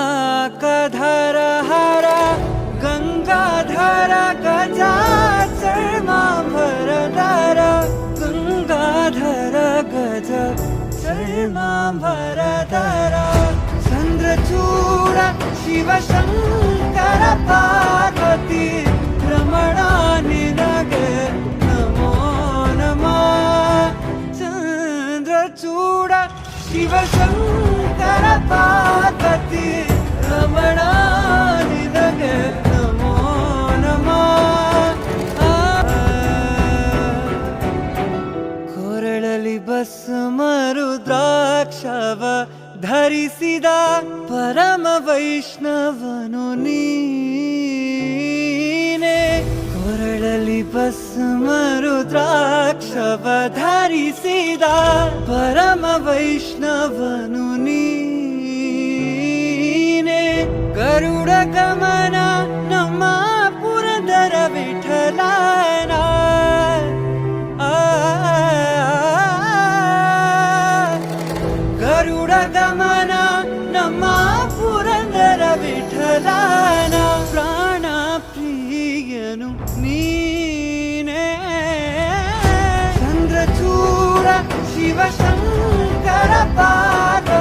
पिनाकधर हर गंगाधर गजाचर्मांबरधर गंगाधर गजाचर्मांबरधर चंद्रचूड शिवशंकर पार्वती रमणा निनगे नमो नमः चंद्रचूड शिवशंकर पार्वती रमणा निनगे नमो नमः कोरळली भस्म रुद्राक्षव धरिसिದ परम वैष्णवनु ನೀನೆ ಕೊರಳಲಿ ಭಸ್ಮ ರುದ್ರಾಕ್ಷವ ಧರಿಸಿದ ಪರಮ ವೈಷ್ಣವನು ನೀನೆ ಗರುಡ ಗಮನ ನಮ್ಮ ಪುರಂದರ ವಿಠಲನ ಗರುಡ ಗಮನ ನಮ್ಮ ಪುರಂದರ ವಿಠಲನ ಪ್ರಾಣ ಪ್ರಿಯನು ನೀನೇ ಚಂದ್ರಚೂಡ ಶಿವಶಂಕರ ಪಾರ್ವತಿ